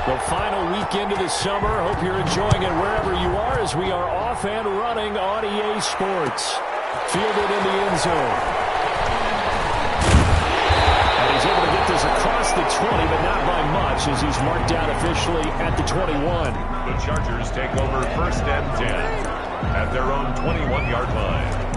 The final weekend of the summer. Hope you're enjoying it wherever you are as we are off and running on EA Sports. Fielded in the end zone. And he's able to get this across the 20, but not by much as he's marked down officially at the 21. The Chargers take over 1st and 10 at their own 21-yard line.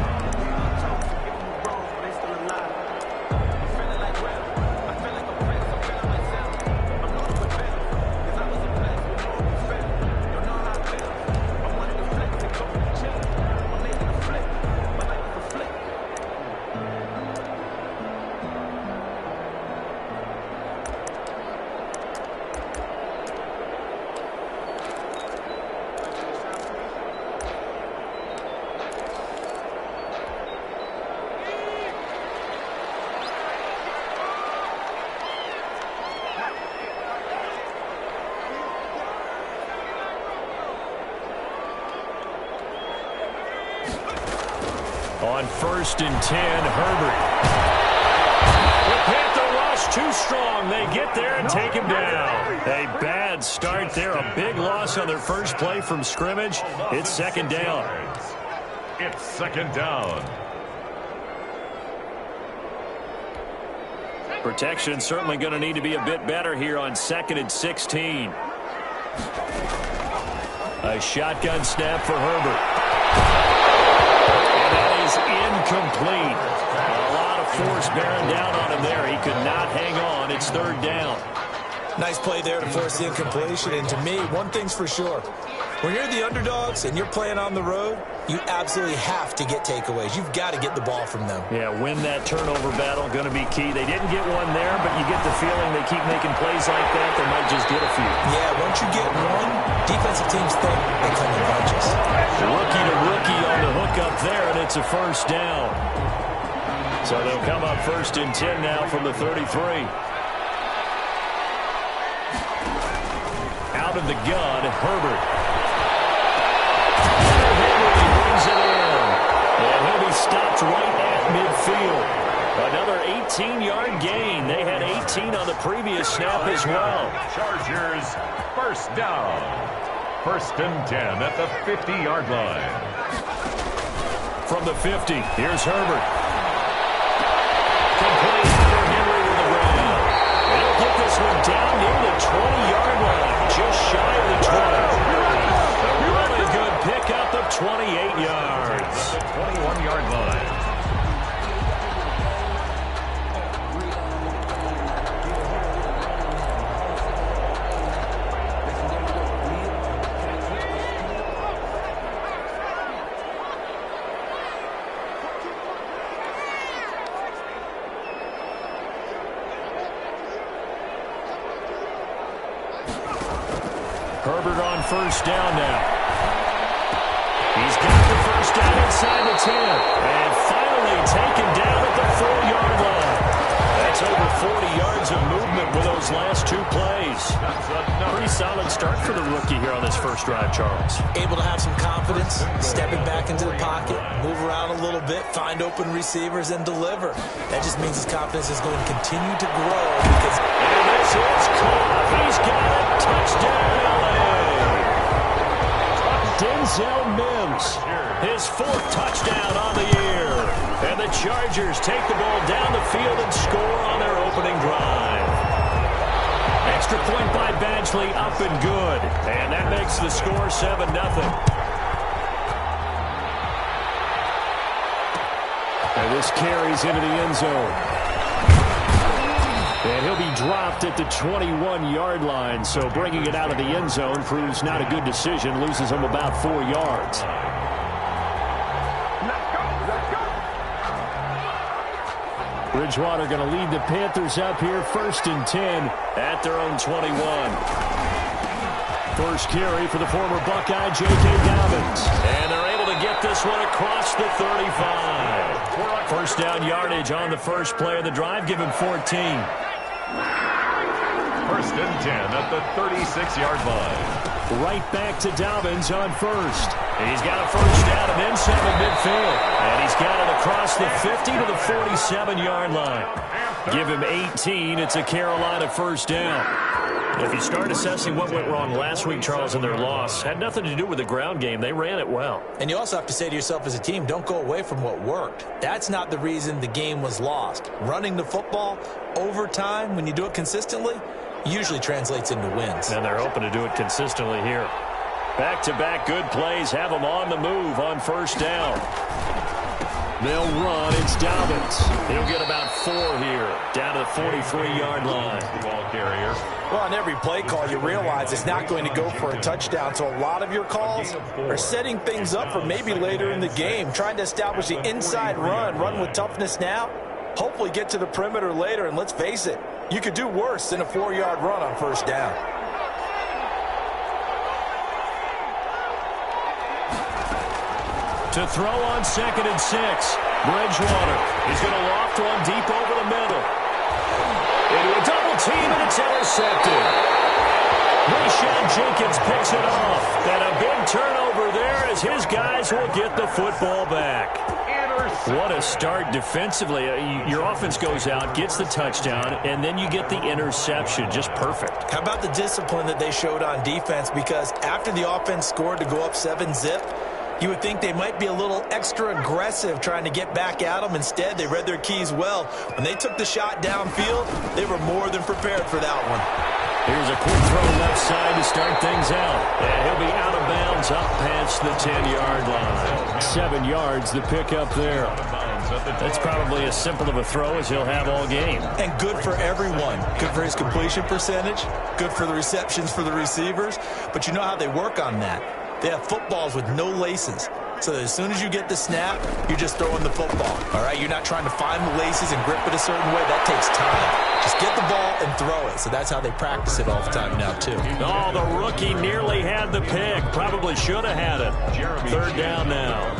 On 1st and 10, Herbert. The Panther rush too strong. They get there and take him down. A bad start there. A big loss on their first play from scrimmage. It's 2nd down. It's 2nd down. Protection certainly going to need to be a bit better here on 2nd and 16. A shotgun snap for Herbert. Incomplete. A lot of force bearing down on him there. He could not hang on. It's 3rd down. Nice play there to force the incompletion. And to me, one thing's for sure. When you're the underdogs and you're playing on the road, you absolutely have to get takeaways. You've got to get the ball from them. Yeah, win that turnover battle. Going to be key. They didn't get one there, but you get the feeling they keep making plays like that. They might just get a few. Yeah, once you get one, defensive teams think they come in bunches. Rookie to rookie on the hook up there, and it's a 1st down. So they'll come up 1st and 10 now from the 33. Out of the gun, Herbert. Henry brings it in. And he'll be stopped right at midfield. Another 18-yard gain. They had 18 on the previous snap as well. Chargers, 1st down. 1st and 10 at the 50-yard line. From the 50, here's Herbert. Complete for Henry with a run. And he'll put this one down near the 20-yard line, just shy of the 20. A really good pickup of 28 yards. The 21-yard line. Herbert on 1st down now. He's got the 1st down inside the 10. And finally taken down at the 4-yard line. That's over 40 yards of movement with those last 2 plays. Pretty solid start for the rookie here on this first drive, Charles. Able to have some confidence, stepping back into the pocket, move around a little bit, find open receivers, and deliver. That just means his confidence is going to continue to grow because... And this is caught. He's got it. Touchdown, LA. Denzel Mims, his 4th touchdown on the year. And the Chargers take the ball down the field and score on their opening drive. Extra point by Badgley, up and good. And that makes the score 7-0. And this carries into the end zone. And he'll be dropped at the 21-yard line, so bringing it out of the end zone proves not a good decision, loses him about 4 yards. Bridgewater going to lead the Panthers up here, 1st and 10 at their own 21. First carry for the former Buckeye, J.K. Dobbins. And they're able to get this one across the 35. First down yardage on the first play of the drive, give him 14. 1st and 10 at the 36-yard line. Right back to Dobbins on 1st. He's got a 1st down and then some at midfield. And he's got it across the 50 to the 47-yard line. Give him 18. It's a Carolina first down. If you start assessing what went wrong last week, Charles, in their loss, had nothing to do with the ground game. They ran it well. And you also have to say to yourself as a team, don't go away from what worked. That's not the reason the game was lost. Running the football over time, when you do it consistently, usually translates into wins. And they're hoping to do it consistently here. Back-to-back good plays have them on the move on first down. They'll run. It's Dobbins. He'll get about 4 here, down to the 43-yard line. Ball carrier. Well, on every play call, you realize it's not going to go for a touchdown. So a lot of your calls are setting things up for maybe later in the game, trying to establish the inside run with toughness now, hopefully get to the perimeter later. And let's face it, you could do worse than a 4-yard run on first down. To throw on 2nd and 6. Bridgewater. He's going to loft one deep over the middle. Into a double team, and it's intercepted. Rashad Jenkins picks it off. And a big turnover there as his guys will get the football back. What a start defensively. Your offense goes out, gets the touchdown, and then you get the interception. Just perfect. How about the discipline that they showed on defense? Because after the offense scored to go up 7-zip, you would think they might be a little extra aggressive trying to get back at them. Instead, they read their keys well. When they took the shot downfield, they were more than prepared for that one. Here's a quick throw left side to start things out. And he'll be out of bounds up past the 10-yard line. 7 yards, the pickup there. That's probably as simple of a throw as he'll have all game. And good for everyone. Good for his completion percentage. Good for the receptions for the receivers. But you know how they work on that. They have footballs with no laces. So that as soon as you get the snap, you're just throwing the football. All right, you're not trying to find the laces and grip it a certain way. That takes time. Just get the ball and throw it. So that's how they practice it all the time now, too. Oh, the rookie nearly had the pick. Probably should have had it. 3rd down now.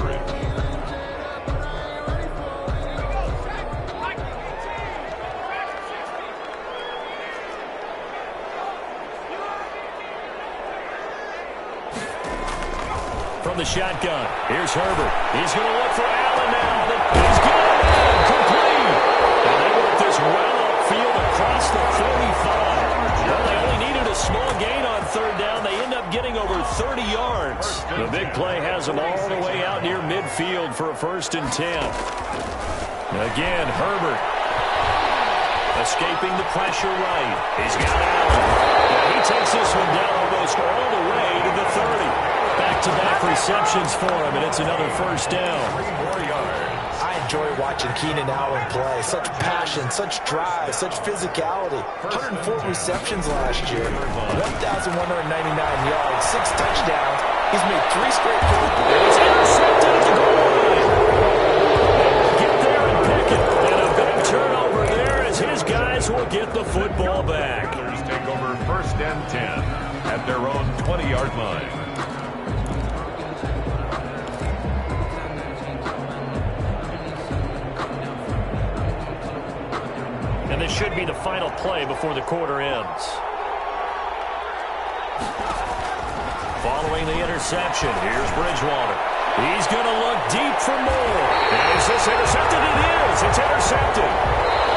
From the shotgun, here's Herbert. He's going to look for Allen now. He's got it. Complete. And they work this well upfield across the 45. Well, they only needed a small gain on 3rd down. They end up getting over 30 yards. The big play has them all the way out near midfield for a 1st and 10. Again, Herbert. Escaping the pressure right. He's got Allen. And he takes this one down almost all the way to the 30. Back-to-back receptions for him, and it's another 1st down. I enjoy watching Keenan Allen play. Such passion, such drive, such physicality. 104 receptions last year, 1,199 yards, 6 touchdowns. He's made 3 straight plays. It's intercepted at the goal line. Get there and pick it. And a big turnover there as his guys will get the football back. Take over 1st and 10 at their own 20-yard line. And this should be the final play before the quarter ends. Following the interception, here's Bridgewater. He's going to look deep for more. And is this intercepted? It is. It's intercepted.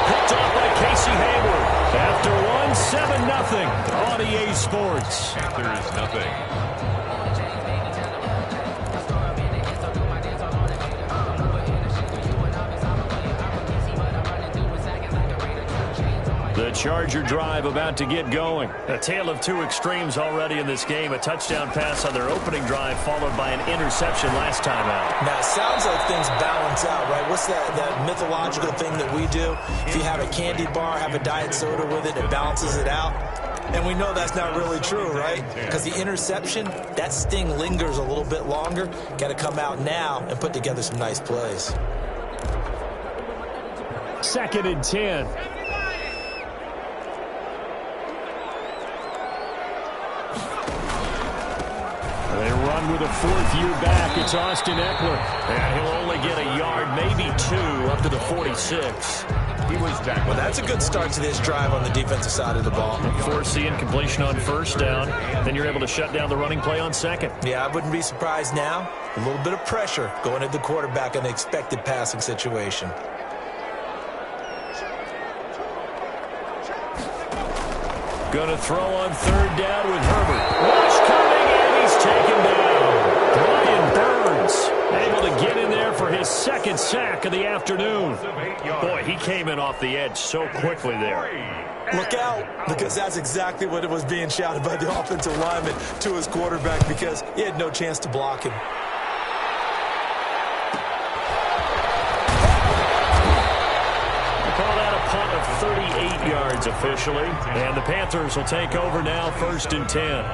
Picked off by Casey Hayward. After 1-7-0 on EA Sports. Panthers nothing. The Charger drive about to get going. A tale of 2 extremes already in this game. A touchdown pass on their opening drive followed by an interception last time out. Now, it sounds like things balance out, right? What's that mythological thing that we do? If you have a candy bar, have a diet soda with it, it balances it out. And we know that's not really true, right? Because the interception, that sting lingers a little bit longer. Got to come out now and put together some nice plays. 2nd and 10. They run with a 4th year back. It's Austin Eckler. And he'll only get a yard, maybe 2, up to the 46. He was tackled. Well, that's a good start to this drive on the defensive side of the ball. Force the incompletion on 1st down. Then you're able to shut down the running play on 2nd. Yeah, I wouldn't be surprised now. A little bit of pressure going at the quarterback in an expected passing situation. Going to throw on third down with Herbert. Rush coming, and he's taken down. Brian Burns able to get in there for his second sack of the afternoon. Boy, he came in off the edge so quickly there. Look out, because that's exactly what it was being shouted by the offensive lineman to his quarterback, because he had no chance to block him. Call that a punt of 38 yards officially. And the Panthers will take over now, 1st and 10.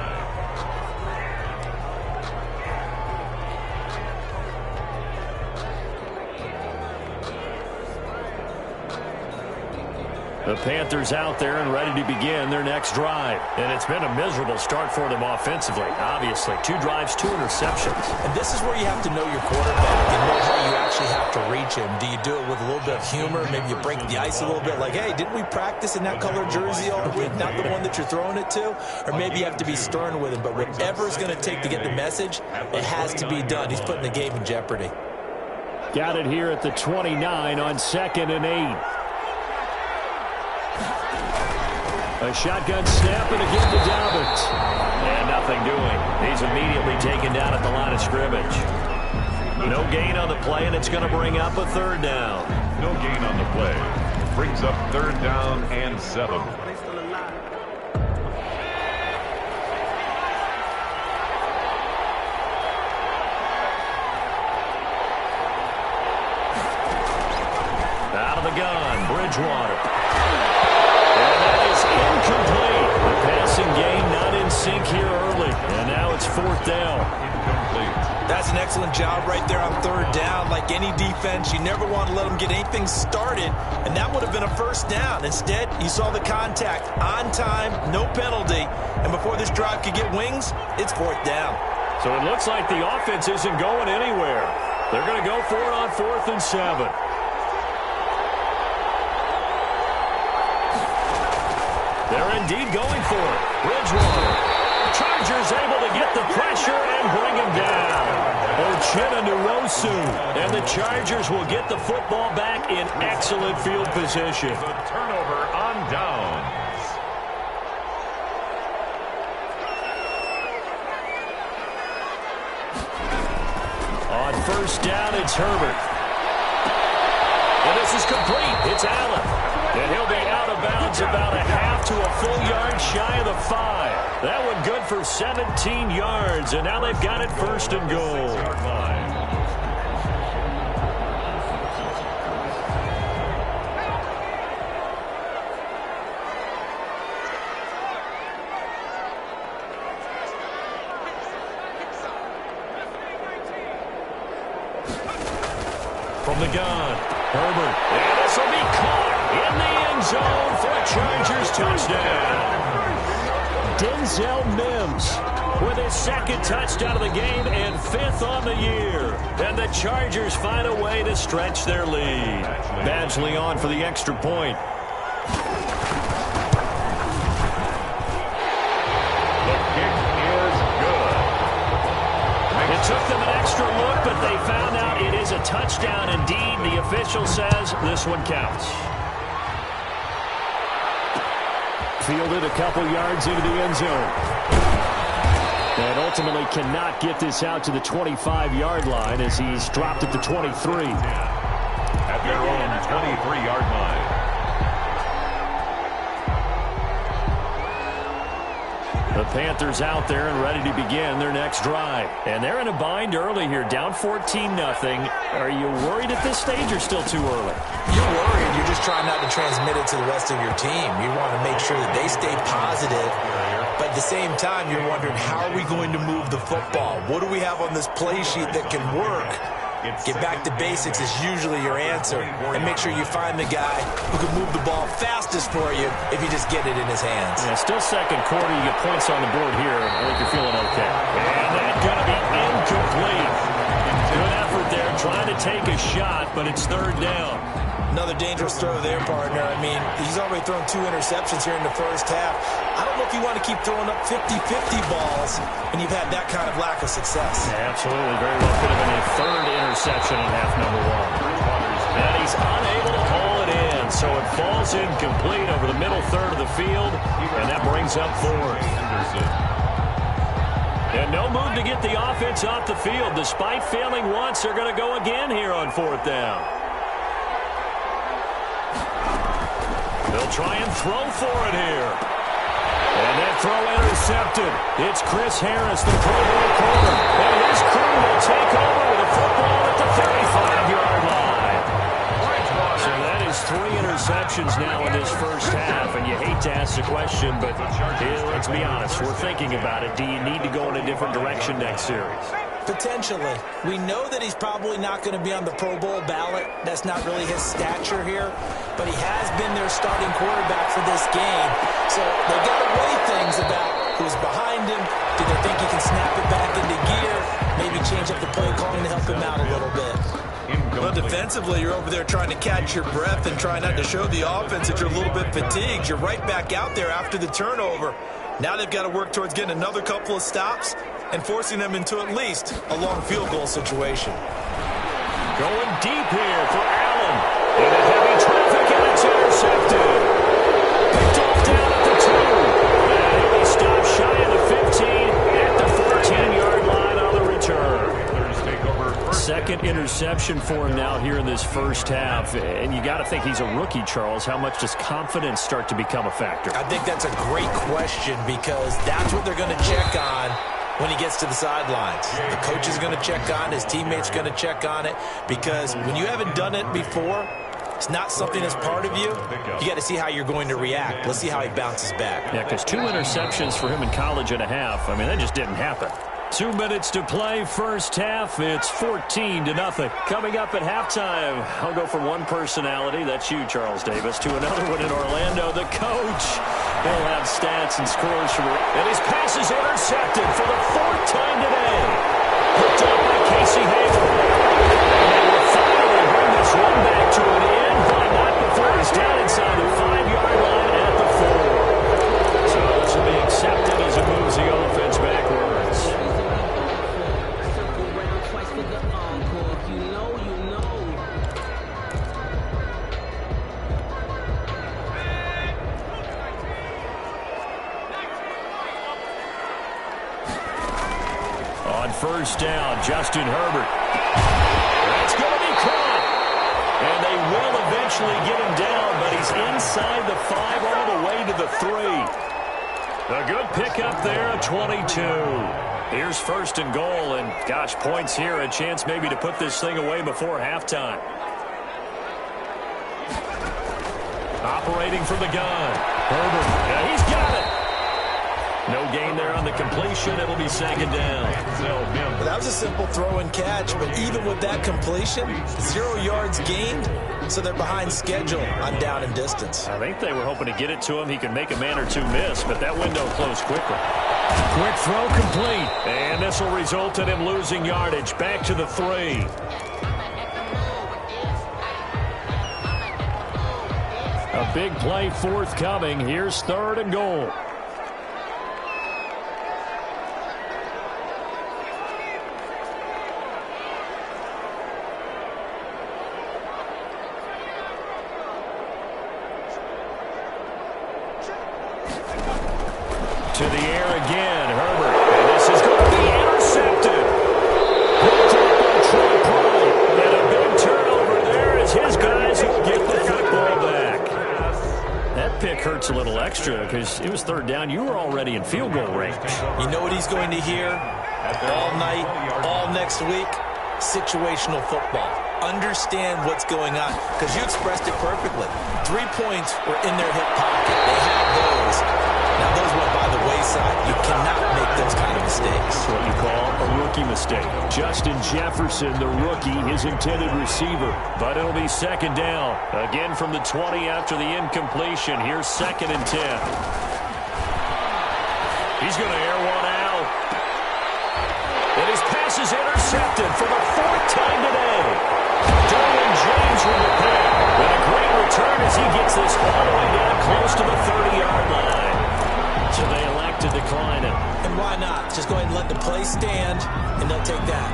The Panthers out there and ready to begin their next drive. And it's been a miserable start for them offensively, obviously. 2 drives, 2 interceptions. And this is where you have to know your quarterback and know how you actually have to reach him. Do you do it with a little bit of humor? Maybe you break the ice a little bit, like, hey, didn't we practice in that color jersey all week? Not the one that you're throwing it to? Or maybe you have to be stern with him. But whatever it's going to take to get the message, it has to be done. He's putting the game in jeopardy. Got it here at the 29 on 2nd and 8. A shotgun snap and again to Dobbins. And nothing doing. He's immediately taken down at the line of scrimmage. No gain on the play, and it's going to bring up a 3rd down. No gain on the play. Brings up 3rd down and 7. Out of the gun, Bridgewater. Incomplete. The passing game not in sync here early. And now it's 4th down. Incomplete. That's an excellent job right there on 3rd down. Like any defense, you never want to let them get anything started. And that would have been a 1st down. Instead, you saw the contact on time, no penalty. And before this drive could get wings, it's 4th down. So it looks like the offense isn't going anywhere. They're going to go for it on 4th and 7. They're indeed going for it. Bridgewater. Chargers able to get the pressure and bring him down. Uchenna Nwosu. And the Chargers will get the football back in excellent field position. The turnover on downs. On 1st down, it's Herbert. And this is complete. It's Allen. And he'll be out of bounds about a half to a full yard shy of the 5. That one good for 17 yards. And now they've got it 1st and goal. From the gun, Herbert. And this will be caught in the end zone for a Chargers touchdown. Denzel Mims with his 2nd touchdown of the game and 5th on the year. And the Chargers find a way to stretch their lead. Badgley on for the extra point. The kick is good. It took them an extra look, but they found out it is a touchdown indeed. The official says this one counts. Fielded a couple yards into the end zone. And ultimately cannot get this out to the 25-yard line as he's dropped at the 23. At their own 23-yard line. The Panthers out there and ready to begin their next drive. And they're in a bind early here, down 14-0. Are you worried at this stage or still too early? You're worried. You're just trying not to transmit it to the rest of your team. You want to make sure that they stay positive. But at the same time, you're wondering, how are we going to move the football? What do we have on this play sheet that can work? Get back to basics is usually your answer. And make sure you find the guy who can move the ball fastest for you if you just get it in his hands. Yeah, still 2nd quarter. You get points on the board here. I think you're feeling okay. And that's going to be incomplete. Good effort there, trying to take a shot, but it's 3rd down. Another dangerous throw there, partner. I mean, he's already thrown 2 interceptions here in the 1st half. I don't know if you want to keep throwing up 50-50 balls when you've had that kind of lack of success. Yeah, absolutely. Very well could have been a 3rd interception in half number 1. And he's unable to pull it in. And so it falls incomplete over the middle third of the field, and that brings up fourth. And no move to get the offense off the field. Despite failing once, they're going to go again here on fourth down. They'll try and throw for it here. And that throw intercepted. It's Chris Harris, the Pro Bowl corner. And his crew will take over with a football at the 35-yard line. So that is 3 interceptions now in this first half. And you hate to ask the question, but let's be honest. We're thinking about it. Do you need to go in a different direction next series? Potentially. We know that he's probably not going to be on the Pro Bowl ballot. That's not really his stature here. But he has been their starting quarterback for this game. So they've got to weigh things about who's behind him. Do they think he can snap it back into gear? Maybe change up the play calling to help him out a little bit. Well, defensively, you're over there trying to catch your breath and try not to show the offense that you're a little bit fatigued. You're right back out there after the turnover. Now they've got to work towards getting another couple of stops and forcing them into at least a long field goal situation. Going deep here for Allen. In a heavy traffic, and it's intercepted. Picked off down at the 2. And he'll be stopped shy of the 15 at the 14-yard line on the return. Second interception for him now here in this first half. And you got to think he's a rookie, Charles. How much does confidence start to become a factor? I think that's a great question because that's what they're going to check on when he gets to the sidelines. The coach is going to check on, his teammates going to check on it, because when you haven't done it before, it's not something that's part of you. You got to see how you're going to react. Let's see how he bounces back. Yeah, because 2 interceptions for him in college and a half. I mean, that just didn't happen. 2 minutes to play, first half. It's 14-0. Coming up at halftime, I'll go from one personality, that's you, Charles Davis, to another one in Orlando, the coach. He'll have stats and scores from her. And his pass is intercepted for the 4th time today. Hooked up by Casey Hayward. And we'll finally bring this one back to an end, but not before he's down inside the 5-yard line at the 4. So this will be accepted as it moves the offense backwards. On first down, Justin Herbert. That's going to be caught. And they will eventually get him down, but he's inside the 5 all the way to the 3. A good pickup there at 22. Here's first and goal, and gosh, points here, a chance maybe to put this thing away before halftime. Operating from the gun. Herbert, yeah, he's got it. No gain there on the completion. It'll be second down. Well, that was a simple throw and catch, but even with that completion, 0 yards gained, so they're behind schedule on down and distance. I think they were hoping to get it to him. He could make a man or two miss, but that window closed quickly. Quick throw complete, and this will result in him losing yardage. Back to the 3. A big play forthcoming. Here's third and goal. To the air again, Herbert. And this is going to be intercepted. Picked up by Troy Prime. And a big turnover there as his guys will get the football back. That pick hurts a little extra because it was third down. You were already in field goal range. You know what he's going to hear all night, all next week? Situational football. Understand what's going on, because you expressed it perfectly. 3 points were in their hip pocket. They had those. Now, those went by the wayside. You cannot make those kind of mistakes. That's what you call a rookie mistake. Justin Jefferson, the rookie, his intended receiver. But it'll be second down. Again from the 20 after the incompletion. Here's second and 10. He's going to air one out. And his pass is intercepted for the 4th time today. Derwin James with the pick. And a great return as he gets this all the way down close to the 30-yard line. So they elect to decline it. And why not? Just go ahead and let the play stand, and they'll take that.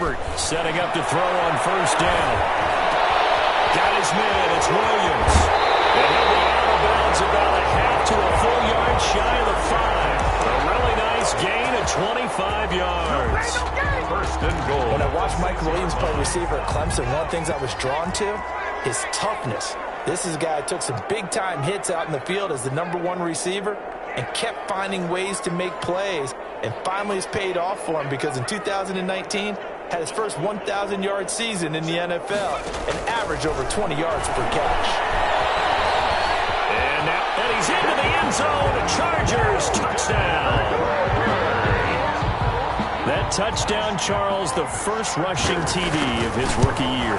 Herbert setting up to throw on first down. Got his man. It's Williams. And he'll be out of bounds about a half to a full yard shy of the 5. A really nice gain of 25 yards. First and goal. When I watched Mike Williams play receiver at Clemson, one of the things I was drawn to, his toughness. This is a guy who took some big-time hits out in the field as the #1 receiver and kept finding ways to make plays. And finally it's paid off for him because in 2019, had his first 1,000-yard season in the NFL and averaged over 20 yards per catch. And he's into the end zone. A Chargers touchdown. That touchdown, Charles, the first rushing TD of his rookie year.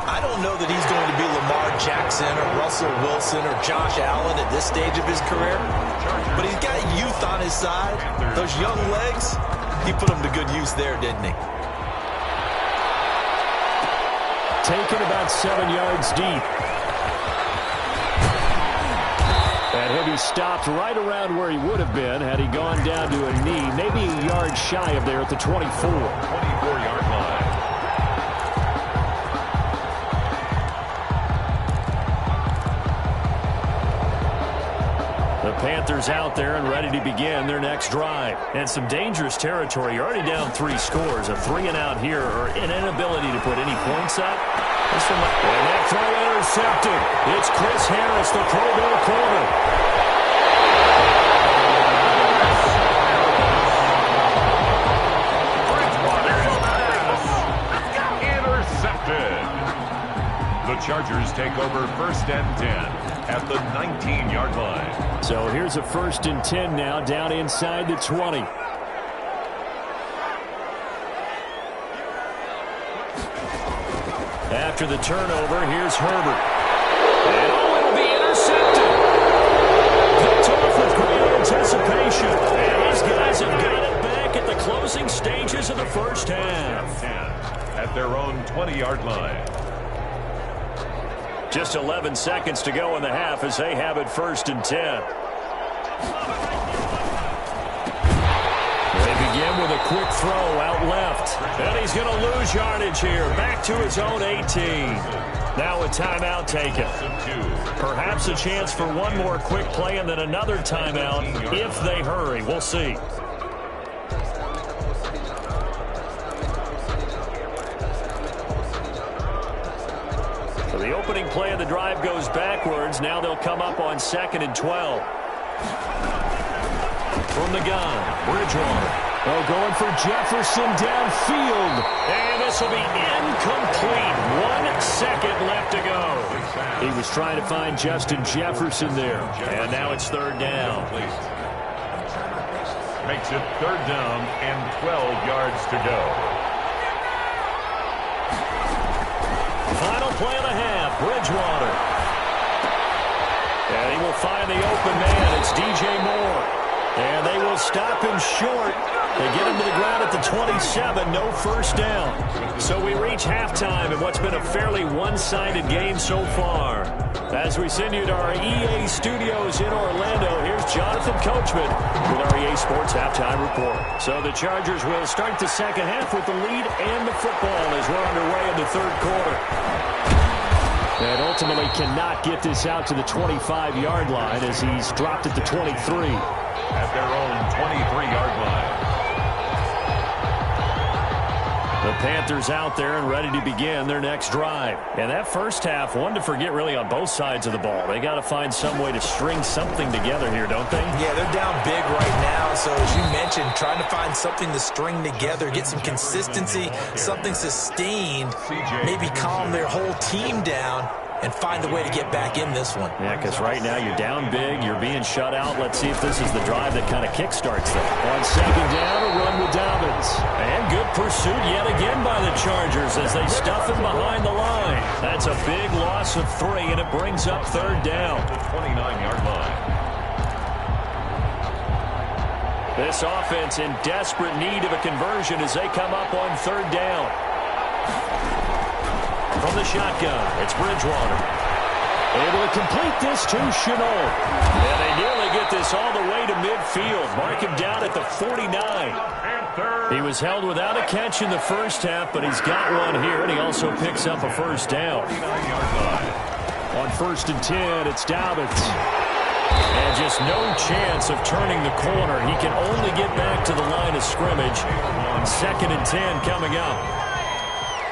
I don't know that he's going to be Lamar Jackson or Russell Wilson or Josh Allen at this stage of his career, but he's got youth on his side. Those young legs, he put them to good use there, didn't he? Taken about 7 yards deep. And he'll be stopped right around where he would have been had he gone down to a knee, maybe a yard shy of there at the 24. 24-yard line. The Panthers out there and ready to begin their next drive. And some dangerous territory. You're already down 3 scores. A 3-and-out here or an inability to put any points up. And that throw intercepted. It's Chris Harris, the Pro Bowl corner. Intercepted. The Chargers take over first and 10 at the 19-yard line. So here's a first and 10 now down inside the 20. After the turnover, here's Herbert. And it'll be intercepted. Picked off with great anticipation. And these guys have got it back at the closing stages of the first half. At their own 20-yard line. Just 11 seconds to go in the half as they have it first and 10. They begin with a quick throw out left. And he's going to lose yardage here. Back to his own 18. Now a timeout taken. Perhaps a chance for one more quick play and then another timeout if they hurry. We'll see. The opening play of the drive goes backwards. Now they'll come up on 2nd and 12. From the gun, Bridgewater. Oh, going for Jefferson downfield. And this will be incomplete. 1 second left to go. He was trying to find Justin Jefferson there. And now it's 3rd down. Makes it 3rd down and 12 yards to go. Final play of the half, Bridgewater. And he will find the open man. It's DJ Moore. And they will stop him short. They get him to the ground at the 27. No first down. So we reach halftime in what's been a fairly one-sided game so far. As we send you to our EA studios in Orlando, here's Jonathan Coachman with our EA Sports Halftime Report. So the Chargers will start the second half with the lead and the football as we're underway in the 3rd quarter. And ultimately cannot get this out to the 25-yard line as he's dropped at the 23. At their own 23-yard line. The Panthers out there and ready to begin their next drive. And that first half, one to forget really on both sides of the ball. They got to find some way to string something together here, don't they? Yeah, they're down big right now. So as you mentioned, trying to find something to string together, get some consistency, something sustained, maybe calm their whole team down and find a way to get back in this one. Yeah, because right now you're down big, you're being shut out. Let's see if this is the drive that kind of kickstarts them. On 2nd down, a run with Dobbins. And good pursuit yet again by the Chargers as they stuff him behind the line. That's a big loss of 3, and it brings up 3rd down. The 29-yard line. This offense in desperate need of a conversion as they come up on 3rd down. From the shotgun, it's Bridgewater. Able to complete this to Chenault. And they nearly get this all the way to midfield. Mark him down at the 49. He was held without a catch in the first half, but he's got one here, and he also picks up a first down. On 1st and 10, it's Dobbins. And just no chance of turning the corner. He can only get back to the line of scrimmage. 2nd and 10 coming up.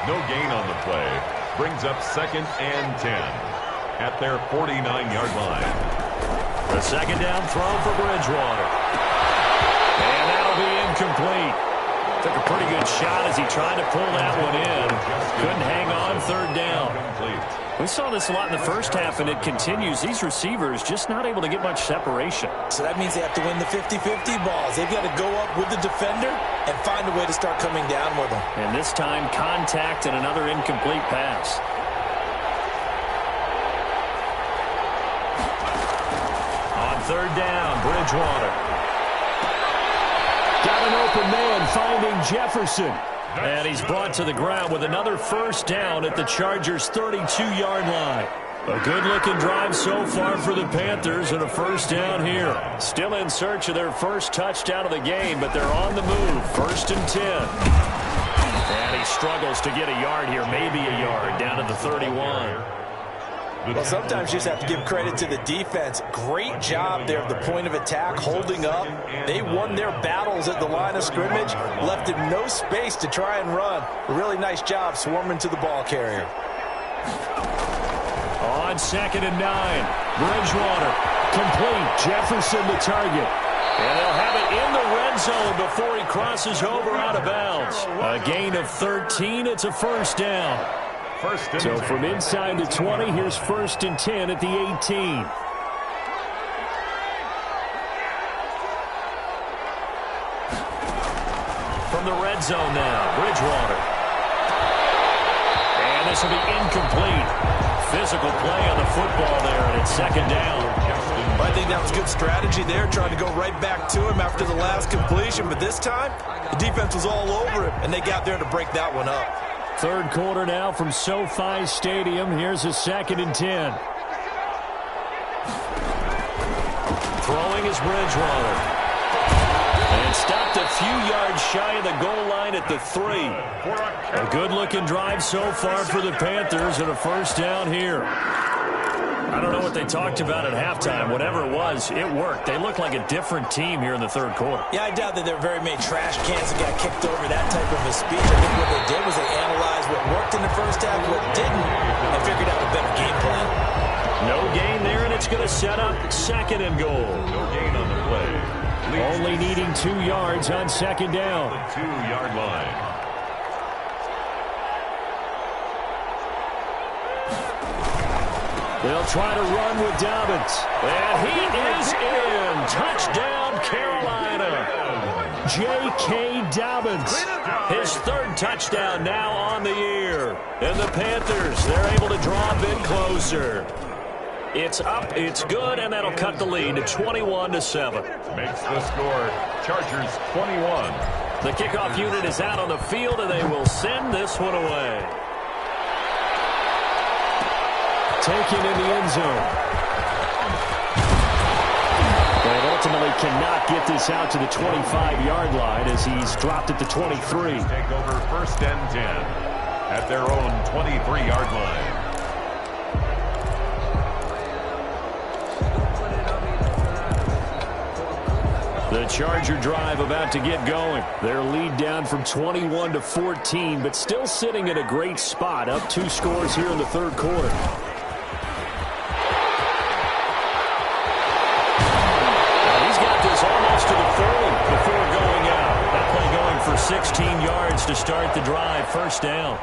No gain on the play. Brings up 2nd and 10 at their 49-yard line. The 2nd down throw for Bridgewater. And that'll be incomplete. Took a pretty good shot as he tried to pull that one in. Couldn't hang on 3rd down. We saw this a lot in the first half, and it continues. These receivers just not able to get much separation. So that means they have to win the 50-50 balls. They've got to go up with the defender and find a way to start coming down with them. And this time, contact and another incomplete pass. On 3rd down, Bridgewater. Got an open man finding Jefferson. And he's brought to the ground with another first down at the Chargers' 32-yard line. A good-looking drive so far for the Panthers and a first down here. Still in search of their first touchdown of the game, but they're on the move. 1st and 10. And he struggles to get a yard here, maybe a yard, down at the 31. Well, sometimes you just have to give credit to the defense. Great job there at the point of attack, holding up. They won their battles at the line of scrimmage, left him no space to try and run. A really nice job swarming to the ball carrier. On 2nd and 9, Bridgewater, complete, Jefferson the target. And they'll have it in the red zone before he crosses over out of bounds. A gain of 13, it's a first down. So from inside the 20, here's 1st and 10 at the 18. From the red zone now, Bridgewater. And this will be incomplete. Physical play on the football there, and it's 2nd down. I think that was good strategy there, trying to go right back to him after the last completion. But this time, the defense was all over him, and they got there to break that one up. 3rd quarter now from SoFi Stadium. Here's a 2nd and 10. Throwing is Bridgewater. And stopped a few yards shy of the goal line at the 3. A good-looking drive so far for the Panthers and a first down here. I don't know what they talked about at halftime. Whatever it was, it worked. They look like a different team here in the 3rd quarter. Yeah, I doubt that there were very many trash cans that got kicked over that type of a speech. I think what they did was they analyzed what worked in the first half, what didn't, and figured out a better game plan. No gain there, and it's going to set up 2nd and goal. No gain on the play. Only needing 2 yards on 2nd down. The 2-yard line. They'll try to run with Dobbins. And he is in. Touchdown, Carolina. J.K. Dobbins. His 3rd touchdown now on the year. And the Panthers, they're able to draw a bit closer. It's up, it's good, and that'll cut the lead to 21-7. Makes the score. Chargers 21. The kickoff unit is out on the field, and they will send this one away. Taken in the end zone. And ultimately cannot get this out to the 25-yard line as he's dropped at the 23. Take over 1st and 10 at their own 23-yard line. The Charger drive about to get going. Their lead down from 21-14, but still sitting at a great spot, up 2 scores here in the 3rd quarter. Almost to the 40 before going out. That play going for 16 yards to start the drive. First down.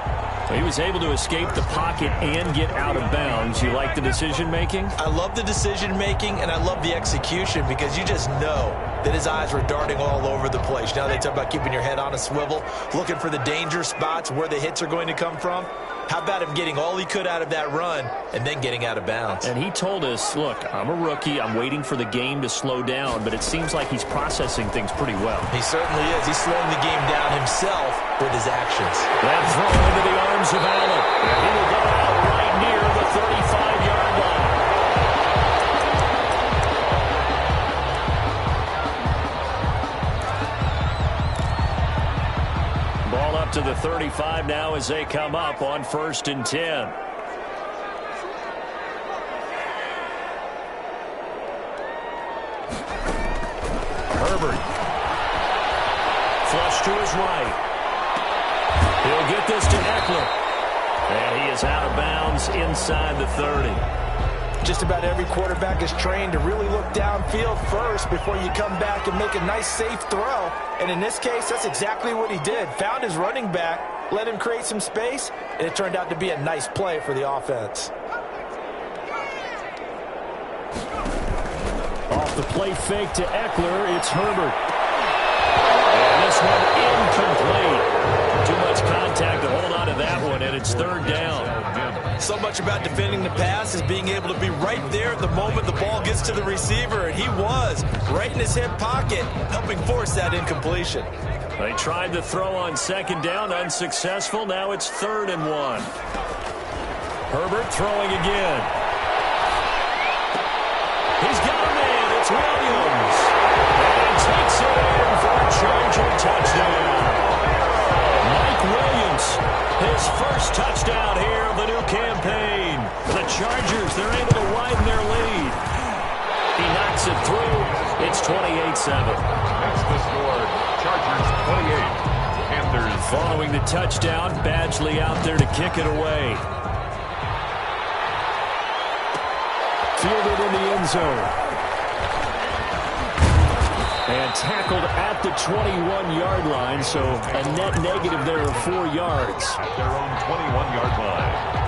He was able to escape the pocket and get out of bounds. You like the decision-making? I love the decision-making, and I love the execution because you just know that his eyes were darting all over the place. Now they talk about keeping your head on a swivel, looking for the danger spots where the hits are going to come from. How about him getting all he could out of that run and then getting out of bounds? And he told us, look, I'm a rookie. I'm waiting for the game to slow down, but it seems like he's processing things pretty well. He certainly is. He's slowing the game down himself with his actions. That throw into the arms of Allen. And he will go out right near the 35-yard line. 35 now as they come up on 1st and 10. Herbert. Flush to his right. He'll get this to Eckler. And he is out of bounds inside the 30. Just about every quarterback is trained to really look downfield first before you come back and make a nice, safe throw. And in this case, that's exactly what he did. Found his running back, let him create some space, and it turned out to be a nice play for the offense. Off the play fake to Eckler, it's Herbert. And this one incomplete. Too much contact to hold on to that one, and it's 3rd down. So much about defending the pass is being able to be right there at the moment the ball gets to the receiver, and he was right in his hip pocket, helping force that incompletion. They tried the throw on 2nd down, unsuccessful. Now it's 3rd and 1. Herbert throwing again. He's got a man. It's Williams. And takes it in for a Charger touchdown. Mike Williams, his first touchdown here of the new campaign. The Chargers, they're able to widen their lead. He knocks it through. It's 28-7. That's the score. Chargers 28. Panthers. Following the touchdown, Badgley out there to kick it away. Fielded in the end zone. And tackled at the 21-yard line, so a net negative there of 4 yards. At their own 21-yard line.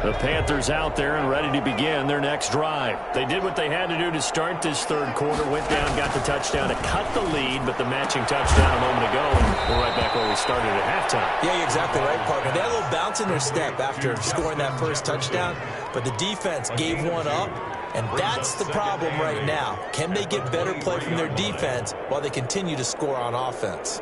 The Panthers out there and ready to begin their next drive. They did what they had to do to start this 3rd quarter, went down, got the touchdown to cut the lead, but the matching touchdown a moment ago, and we're right back where we started at halftime. Yeah, you're exactly right, partner. They had a little bounce in their step after scoring that first touchdown, but the defense gave one up, and that's the problem right now. Can they get better play from their defense while they continue to score on offense?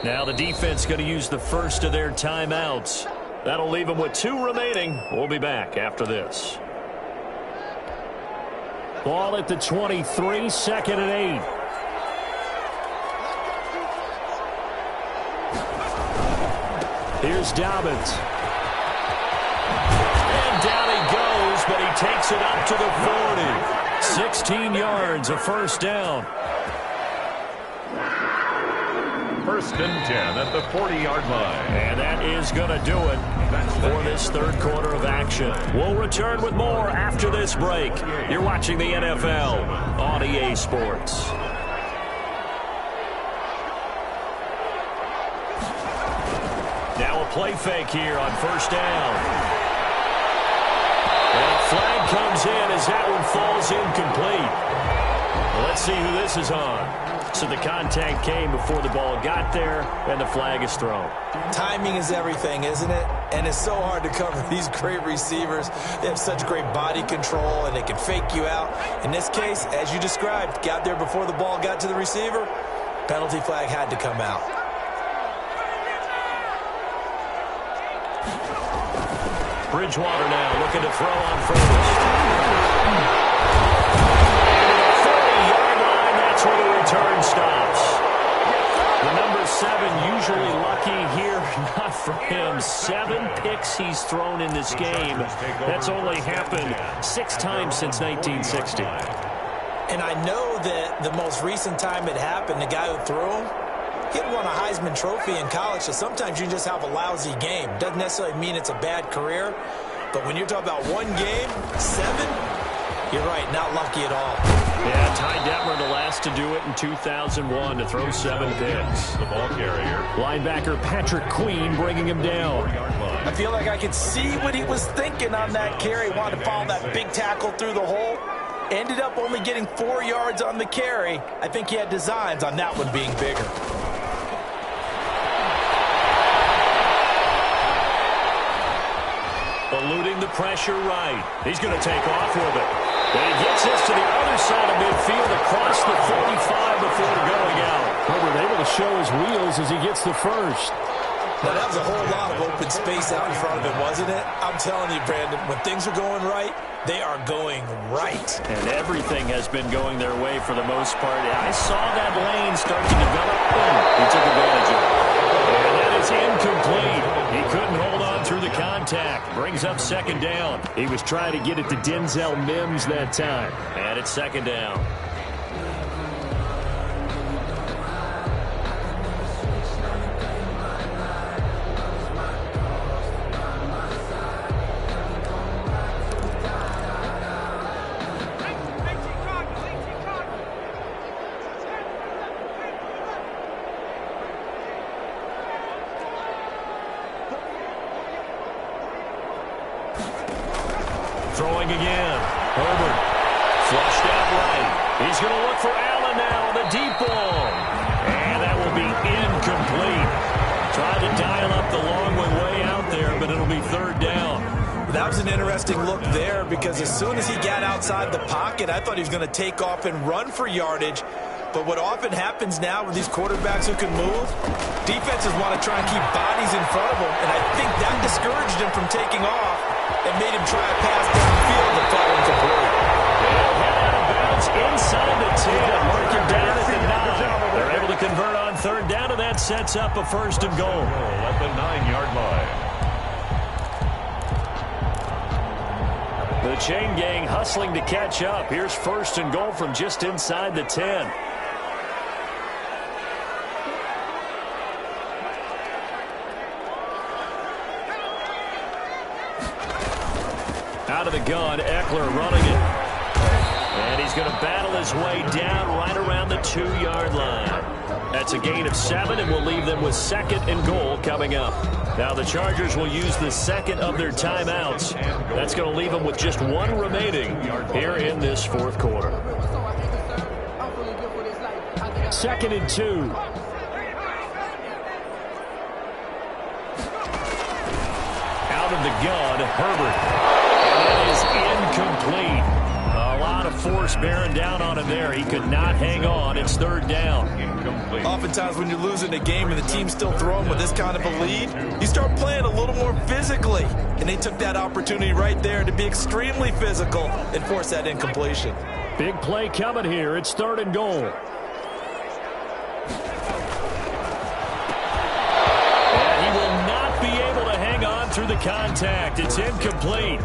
Now the defense going to use the first of their timeouts. That'll leave them with 2 remaining. We'll be back after this. Ball at the 23, 2nd and 8. Here's Dobbins. And down he goes, but he takes it up to the 40. 16 yards, a 1st down. 1st and 10 at the 40-yard line. And that is going to do it for this 3rd quarter of action. We'll return with more after this break. You're watching the NFL on EA Sports. Now a play fake here on 1st down. And a flag comes in as that one falls incomplete. Well, let's see who this is on. So the contact came before the ball got there, and the flag is thrown. Timing is everything, isn't it? And it's so hard to cover these great receivers. They have such great body control, and they can fake you out. In this case, as you described, got there before the ball got to the receiver. Penalty flag had to come out. Bridgewater now looking to throw on first. Where the return stops. The number 7 usually lucky here, not for him. 7 picks he's thrown in this game. That's only happened 6 times since 1960. And I know that the most recent time it happened, the guy who threw him, he had won a Heisman Trophy in college, so sometimes you just have a lousy game. Doesn't necessarily mean it's a bad career, but when you're talking about 1 game, 7, you're right, not lucky at all. Yeah, Ty Detmer, the last to do it in 2001, to throw 7 picks. The ball carrier. Linebacker Patrick Queen bringing him down. I feel like I could see what he was thinking on that carry. Wanted to follow that big tackle through the hole. Ended up only getting 4 yards on the carry. I think he had designs on that one being bigger. Eluding the pressure. pressure right. He's going to take off with it. And he gets this to the other side of midfield across the 45 before going out. Herbert able to show his wheels as he gets the first. Now, that was a whole lot of open space out in front of him, wasn't it? I'm telling you, Brandon, when things are going right, they are going right. And everything has been going their way for the most part. I saw that lane start to develop. He took advantage of it. And that is incomplete. He couldn't hold on through the contact. Brings up second down. He was trying to get it to Denzel Mims that time. And it's second down. Throwing again. Herbert. Flushed out right. He's going to look for Allen now on the deep ball. And that will be incomplete. Tried to dial up the long one way out there, but it'll be third down. That was an interesting look there because as soon as he got outside the pocket, I thought he was going to take off and run for yardage. But what often happens now with these quarterbacks who can move, defenses want to try and keep bodies in front of them, and I think that discouraged him from taking off and made him try a pass downfield that fell incomplete. They'll head out of bounds inside the 10. Mark him down at the 9. They're able to convert on third down, and that sets up a first and goal. At the 9-yard line. The chain gang hustling to catch up. Here's first and goal from just inside the 10. Out of the gun, Eckler running it. And he's going to battle his way down right around the 2-yard line. That's a gain of 7, and will leave them with second and goal coming up. Now the Chargers will use the second of their timeouts. That's going to leave them with just one remaining here in this fourth quarter. Second and 2. Out of the gun, Herbert. Is incomplete. A lot of force bearing down on him there. He could not hang on. It's third down. Incomplete. Oftentimes when you're losing a game and the team's still throwing with this kind of a lead, you start playing a little more physically. And they took that opportunity right there to be extremely physical and force that incompletion. Big play coming here. It's third and goal. Through the contact. It's incomplete.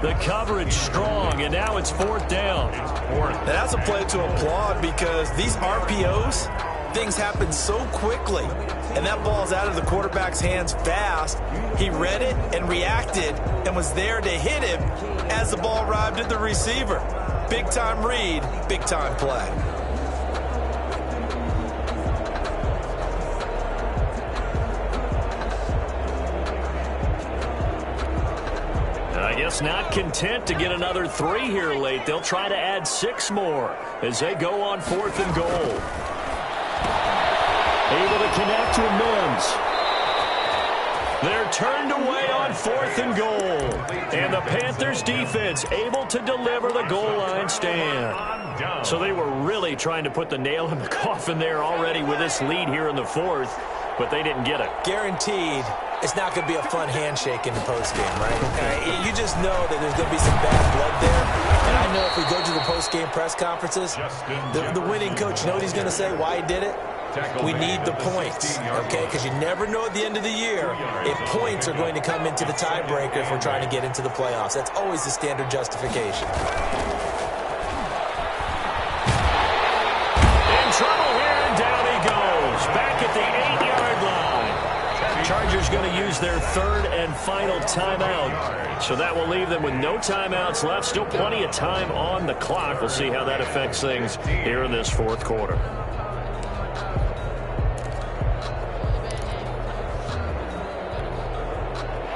The coverage strong, and now it's fourth down. Now that's a play to applaud because these RPOs, things happen so quickly, and that ball's out of the quarterback's hands fast. He read it and reacted and was there to hit him as the ball arrived at the receiver. Big-time read, big-time play. I guess not content to get another 3 here late. They'll try to add 6 more as they go on fourth and goal. Able to connect with Mims. They're turned away on fourth and goal. And the Panthers defense able to deliver the goal line stand. So they were really trying to put the nail in the coffin there already with this lead here in the fourth, but they didn't get it. Guaranteed. It's not going to be a fun handshake in the postgame, right? You just know that there's going to be some bad blood there. And I know if we go to the postgame press conferences, the winning coach, you know what he's going to say, why he did it? We need the points, okay? Because you never know at the end of the year if points are going to come into the tiebreaker if we're trying to get into the playoffs. That's always the standard justification. In trouble here, and down he goes. Back at the 8-yard line. Chargers going to use their third and final timeout. So that will leave them with no timeouts left. Still plenty of time on the clock. We'll see how that affects things here in this fourth quarter.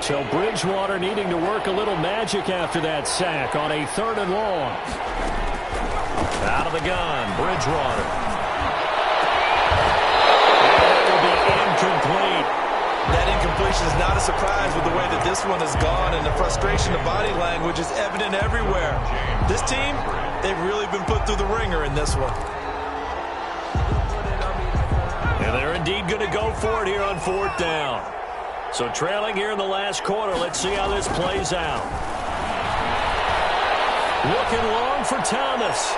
So Bridgewater needing to work a little magic after that sack on a third and long. Out of the gun, Bridgewater. And that will be incomplete. That incompletion is not a surprise with the way that this this one is gone, and the frustration of body language is evident everywhere. This team, they've really been put through the ringer in this one. And they're indeed going to go for it here on 4th down. So trailing here in the last quarter, let's see how this plays out. Looking long for Thomas.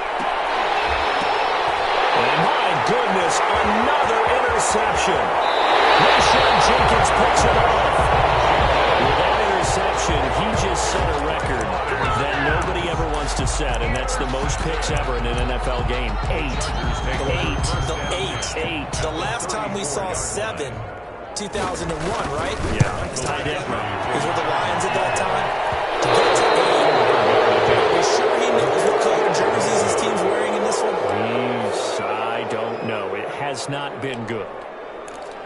And my goodness, another interception. Rashawn Jenkins picks it off. With that interception, he just set a record that nobody ever wants to set, and that's the most picks ever in an NFL game. 8. The last time we saw 7, 2001, right? Yeah, tied up. These were the Lions at that time. To get to 8, are we sure he knows what color jerseys his team's wearing in this one? I don't know. It has not been good.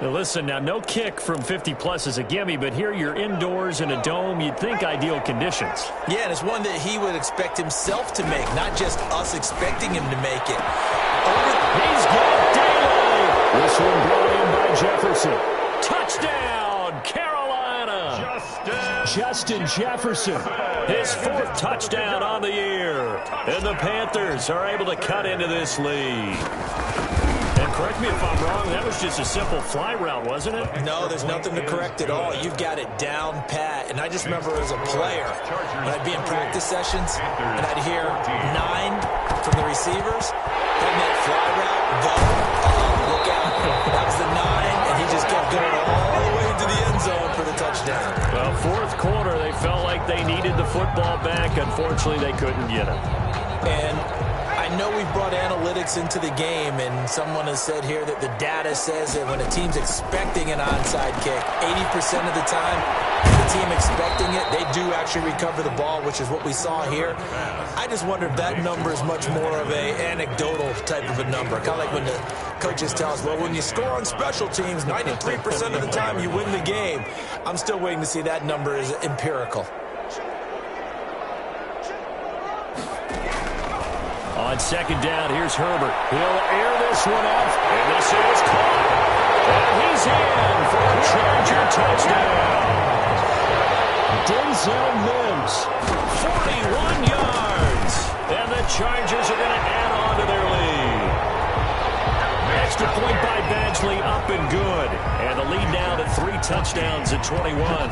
Now listen, now no kick from 50-plus is a gimme, but here you're indoors in a dome. You'd think ideal conditions. Yeah, and it's one that he would expect himself to make, not just us expecting him to make it. He's got daylight. This one brought in by Jefferson. Touchdown, Carolina. Justin Jefferson. His 4th touchdown on the year. And the Panthers are able to cut into this lead. And correct me if I'm wrong, that was just a simple fly route, wasn't it? No, there's nothing to correct at all. You've got it down pat. And I just remember as a player, when I'd be in practice sessions, and I'd hear 9 from the receivers, and that fly route, go, look out. That was the 9, and he just kept going all the way to the end zone for the touchdown. Well, 4th quarter, they felt like they needed the football back. Unfortunately, they couldn't get it. And I know we've brought analytics into the game, and someone has said here that the data says that when a team's expecting an onside kick, 80% of the time, the team expecting it, they do actually recover the ball, which is what we saw here. I just wonder if that number is much more of a anecdotal type of a number. Kind of like when the coaches tell us, well, when you score on special teams, 93% of the time you win the game. I'm still waiting to see that number is empirical. On 2nd down, here's Herbert. He'll air this one out, and this is caught. And he's in for a Charger touchdown. Denzel Mims, 41 yards. And the Chargers are going to add on to their lead. Extra point by Badgley, up and good. And the lead now to 3 touchdowns at 21.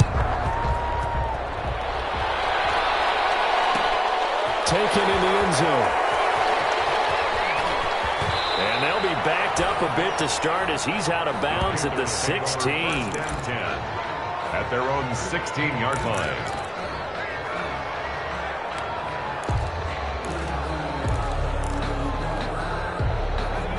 Taken in the end zone. And they'll be backed up a bit to start as he's out of bounds at the 16. At their own 16-yard line.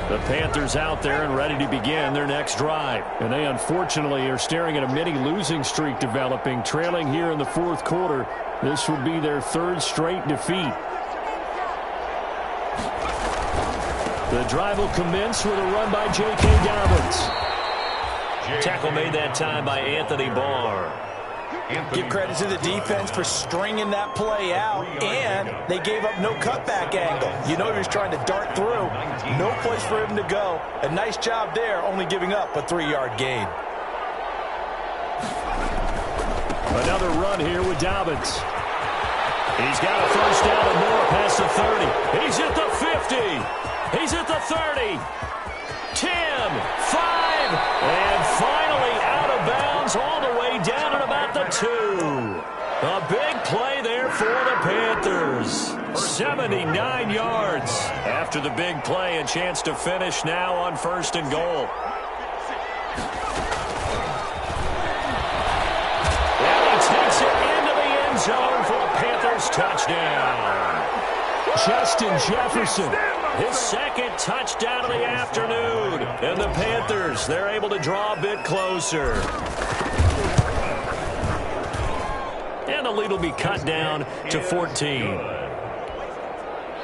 The Panthers out there and ready to begin their next drive. And they unfortunately are staring at a mini losing streak developing, trailing here in the 4th quarter. This would be their 3rd straight defeat. The drive will commence with a run by J.K. Dobbins. Tackle made that time by Anthony Barr. Give credit to the defense for stringing that play out, and they gave up no cutback angle. You know he was trying to dart through. No place for him to go. A nice job there, only giving up a 3-yard gain. Another run here with Dobbins. He's got a 1st down and more past the 30. He's at the 50. He's at the 30. 10, 5, and finally out of bounds all the way down at about the 2. A big play there for the Panthers. 79 yards. After the big play, a chance to finish now on 1st and goal. And he takes it into the end zone for a Panthers touchdown. Justin Jefferson. His 2nd touchdown of the afternoon. And the Panthers, they're able to draw a bit closer. And the lead will be cut down to 14.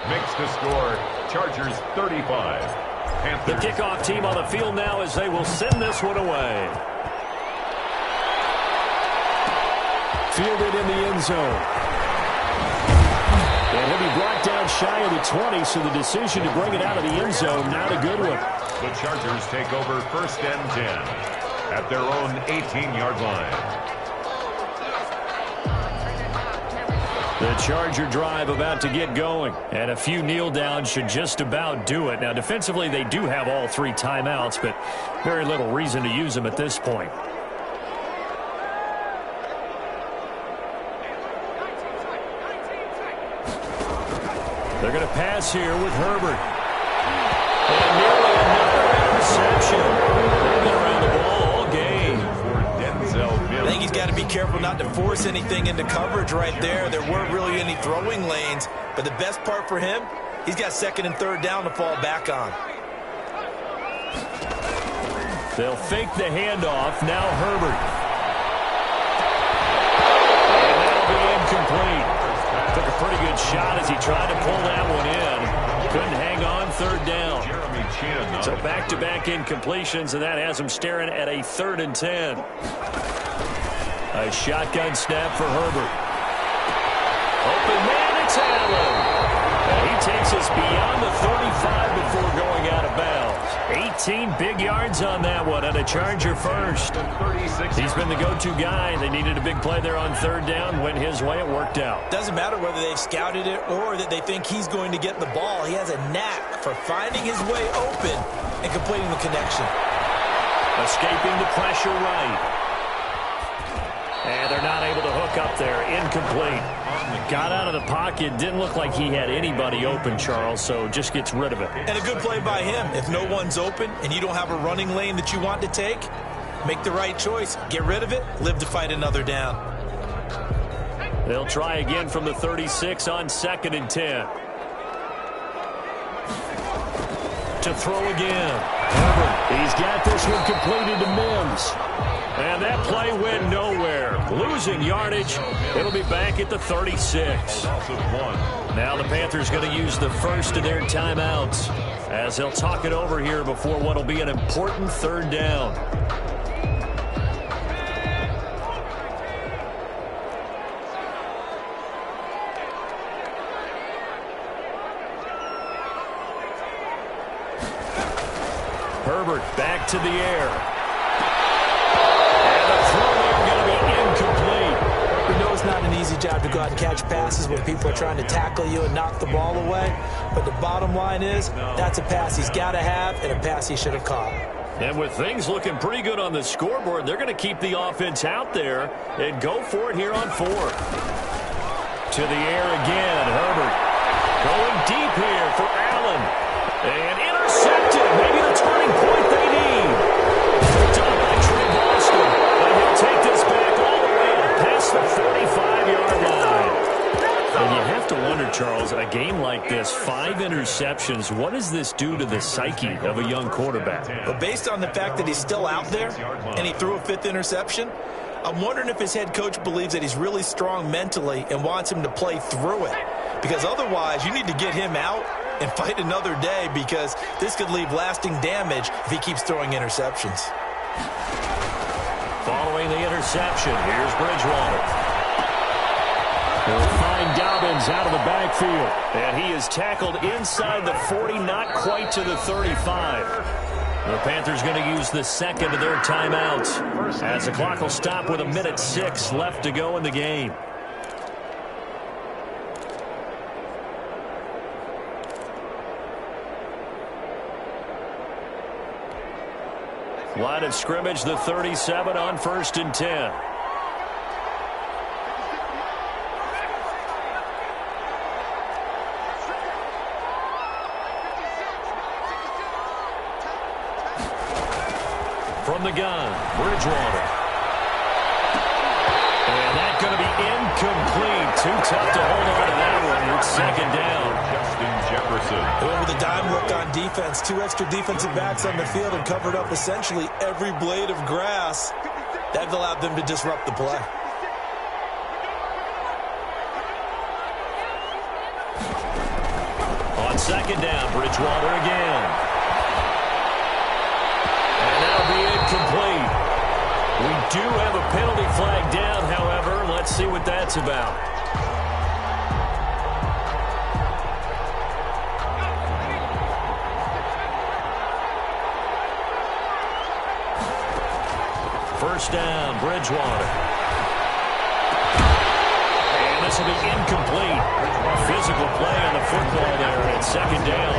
Makes the score, Chargers 35. Panthers. The kickoff team on the field now as they will send this one away. Fielded in the end zone. And he'll be brought down shy of the 20, so the decision to bring it out of the end zone, not a good one. The Chargers take over 1st and 10 at their own 18-yard line. The Charger drive about to get going. And a few kneel downs should just about do it. Now, defensively, they do have all 3 timeouts, but very little reason to use them at this point. They're going to pass here with Herbert. And nearly another interception. They've been around the ball all game. I think he's got to be careful not to force anything into coverage right there. There weren't really any throwing lanes, but the best part for him, he's got 2nd and 3rd down to fall back on. They'll fake the handoff. Now Herbert. And that'll be incomplete. Took a pretty good shot as he tried to pull that one in. Couldn't hang on 3rd down. So back-to-back incompletions, and that has him staring at a 3rd and 10. A shotgun snap for Herbert. Open man, it's Allen. And he takes us beyond the 35 before going out of bounds. 18 big yards on that one, and a Charger first. He's been the go-to guy. They needed a big play there on 3rd down. Went his way. It worked out. Doesn't matter whether they've scouted it or that they think he's going to get the ball. He has a knack for finding his way open and completing the connection. Escaping the pressure right. And they're not able to hook up there. Incomplete. Got out of the pocket. Didn't look like he had anybody open, Charles, so just gets rid of it. And a good play by him. If no one's open and you don't have a running lane that you want to take, make the right choice. Get rid of it. Live to fight another down. They'll try again from the 36 on 2nd and 10. To throw again. Herbert. He's got this one completed to Mims. And that play went nowhere. Losing yardage. It'll be back at the 36. Now the Panthers going to use the first of their timeouts as they'll talk it over here before what will be an important 3rd down. Herbert back to the air. It's not an easy job to go out and catch passes when people are trying to tackle you and knock the ball away. But the bottom line is, that's a pass he's got to have and a pass he should have caught. And with things looking pretty good on the scoreboard, they're going to keep the offense out there and go for it here on 4th. To the air again, Herbert. Going deep here for Allen. And intercepted. Maybe the turning point they need. Picked up by Trey Boston. And he'll take this back all the way up past the 45-yard line. And you have to wonder, Charles, a game like this, 5 interceptions, what does this do to the psyche of a young quarterback? But based on the fact that he's still out there and he threw a 5th interception, I'm wondering if his head coach believes that he's really strong mentally and wants him to play through it. Because otherwise, you need to get him out and fight another day, because this could leave lasting damage if he keeps throwing interceptions. Following the interception, here's Bridgewater. He'll find Dobbins out of the backfield. And he is tackled inside the 40, not quite to the 35. The Panthers going to use the 2nd of their timeouts as the clock will stop with 1:06 left to go in the game. Line of scrimmage, the 37 on 1st and 10. From the gun, Bridgewater. And that's going to be incomplete. Too tough to hold on to that one. It's 2nd down. Justin Jefferson. They went with a dime look on defense. 2 extra defensive backs on the field and covered up essentially every blade of grass. That allowed them to disrupt the play. On 2nd down, Bridgewater again. Incomplete. We do have a penalty flag down, however. Let's see what that's about. First down, Bridgewater. And pass will be incomplete. Physical play on the football there at second down.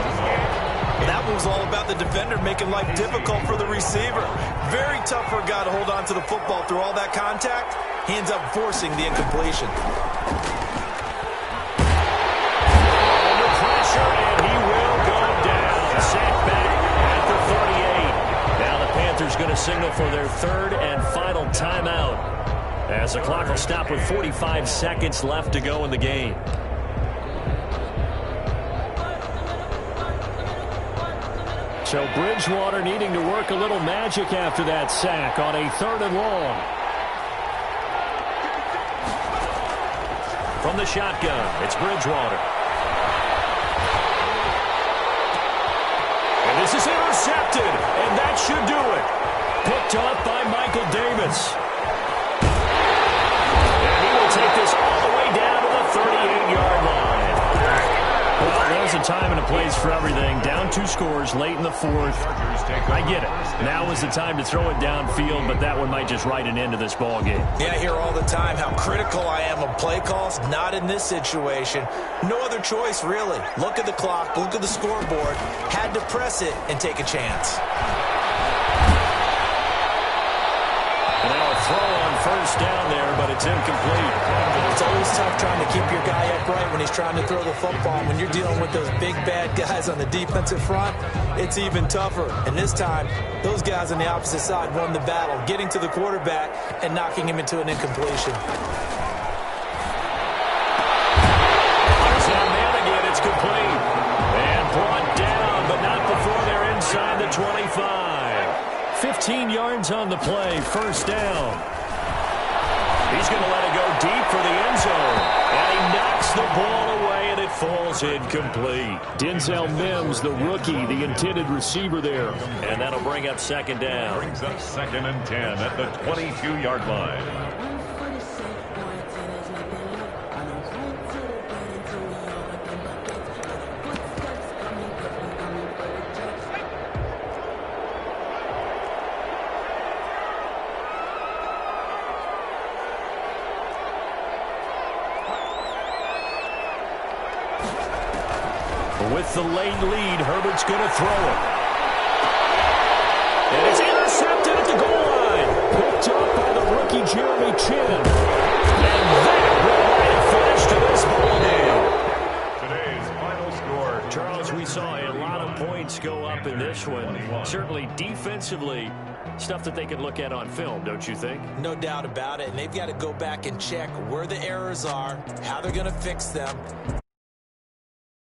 That one was all about the defender making life difficult for the receiver. Very tough for a guy to hold on to the football through all that contact. He ends up forcing the incompletion. Under pressure, and he will go down. Sacked back at the 38. Now the Panthers going to signal for their third and final timeout, as the clock will stop with 45 seconds left to go in the game. So Bridgewater needing to work a little magic after that sack on a 3rd and long. From the shotgun, it's Bridgewater. And this is intercepted, and that should do it. Picked up by Michael Davis. And he will take this all the way down to the 38-yard line. Well, there's a time and a place for everything. Down 2 scores late in the 4th. I get it. Now is the time to throw it downfield, but that one might just write an end to this ball game. Yeah, I hear all the time how critical I am of play calls. Not in this situation. No other choice, really. Look at the clock. Look at the scoreboard. Had to press it and take a chance. And now a throw on first down there, but it's incomplete. It's always tough trying to keep your guy upright when he's trying to throw the football. When you're dealing with those big, bad guys on the defensive front, it's even tougher. And this time, those guys on the opposite side won the battle, getting to the quarterback and knocking him into an incompletion. There's that man again. It's complete. And brought down, but not before they're inside the 25. 15 yards on the play, first down. He's going to let it go deep for the end zone. And he knocks the ball away, and it falls incomplete. Denzel Mims, the rookie, the intended receiver there. And that'll bring up second down. Brings up 2nd and 10 at the 22-yard line. With the late lead, Herbert's going to throw it. And it's intercepted at the goal line. Picked up by the rookie Jeremy Chin. And that will write a finish to this ball game. Today's final score. Charles, we saw a lot of points go up in this one. Certainly defensively, stuff that they can look at on film, don't you think? No doubt about it. And they've got to go back and check where the errors are, how they're going to fix them.